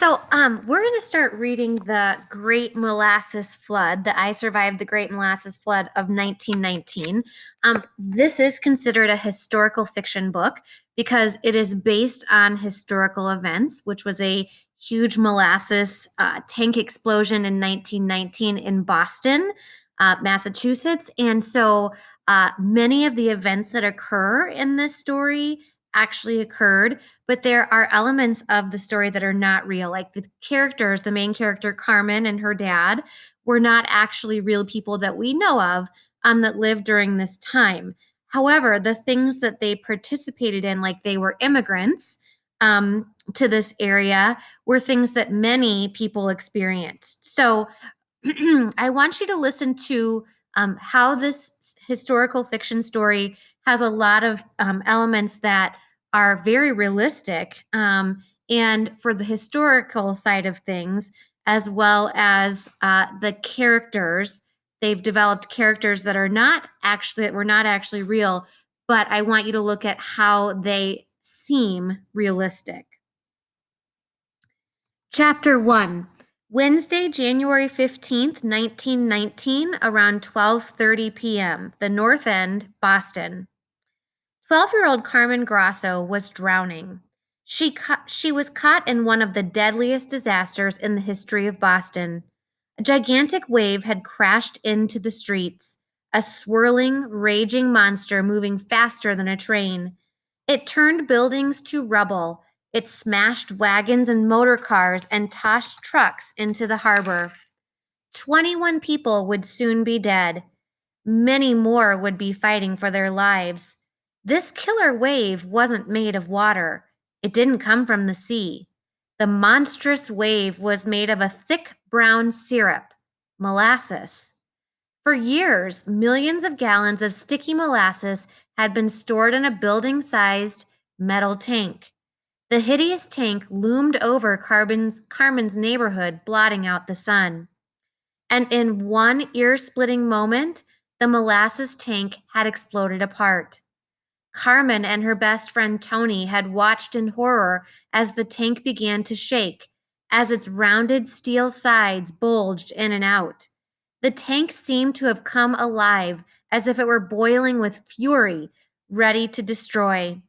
We're going to start reading the Great Molasses Flood, the I Survived the Great Molasses Flood of 1919. This is considered a historical fiction book because it is based on historical events, which was a huge molasses tank explosion in 1919 in Boston, Massachusetts. And so many of the events that occur in this story actually occurred, but there are elements of the story that are not real. Like the characters, the main character, Carmen, and her dad were not actually real people that we know of that lived during this time. However, the things that they participated in, like they were immigrants to this area, were things that many people experienced. So I want you to listen to how this historical fiction story has a lot of elements that are very realistic. And for the historical side of things, as well as the characters, they've developed characters that were not actually real, but I want you to look at how they seem realistic. Chapter 1. Wednesday, January 15th, 1919, around 12:30 p.m., the North End, Boston. 12-year-old Carmen Grasso was drowning. She was caught in one of the deadliest disasters in the history of Boston. A gigantic wave had crashed into the streets, a swirling, raging monster moving faster than a train. It turned buildings to rubble. It smashed wagons and motor cars and tossed trucks into the harbor. 21 people would soon be dead. Many more would be fighting for their lives. This killer wave wasn't made of water. It didn't come from the sea. The monstrous wave was made of a thick brown syrup, molasses. For years, millions of gallons of sticky molasses had been stored in a building-sized metal tank. The hideous tank loomed over Carmen's neighborhood, blotting out the sun. And in one ear-splitting moment, the molasses tank had exploded apart. Carmen and her best friend Tony had watched in horror as the tank began to shake, as its rounded steel sides bulged in and out. The tank seemed to have come alive, as if it were boiling with fury, ready to destroy.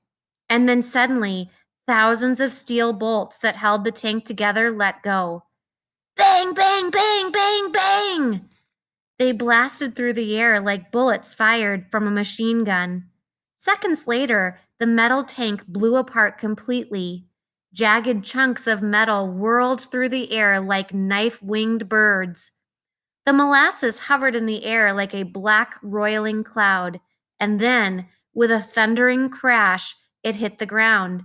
And then suddenly, thousands of steel bolts that held the tank together let go. Bang, bang, bang, bang, bang! They blasted through the air like bullets fired from a machine gun. Seconds later, the metal tank blew apart completely. Jagged chunks of metal whirled through the air like knife-winged birds. The molasses hovered in the air like a black, roiling cloud, and then, with a thundering crash, it hit the ground.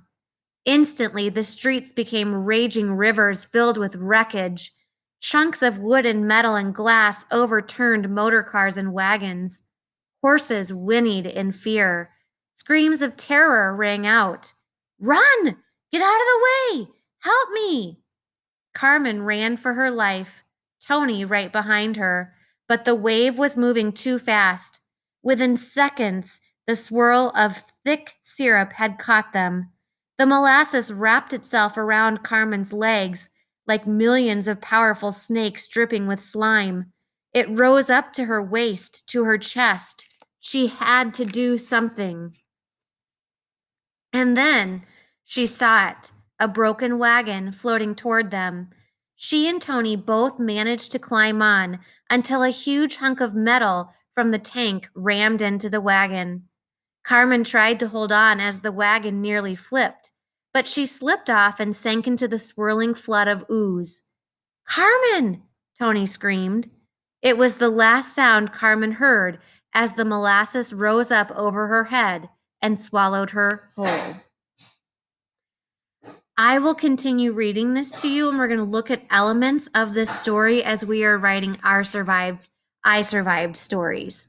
Instantly, the streets became raging rivers filled with wreckage. Chunks of wood and metal and glass overturned motor cars and wagons. Horses whinnied in fear. Screams of terror rang out. Run! Get out of the way! Help me! Carmen ran for her life, Tony right behind her, but the wave was moving too fast. Within seconds, the swirl of thick syrup had caught them. The molasses wrapped itself around Carmen's legs like millions of powerful snakes dripping with slime. It rose up to her waist, to her chest. She had to do something. And then she saw it, a broken wagon floating toward them. She and Tony both managed to climb on until a huge hunk of metal from the tank rammed into the wagon. Carmen tried to hold on as the wagon nearly flipped, but she slipped off and sank into the swirling flood of ooze. Carmen! Tony screamed. It was the last sound Carmen heard as the molasses rose up over her head and swallowed her whole. I will continue reading this to you, and we're going to look at elements of this story as we are writing I Survived stories.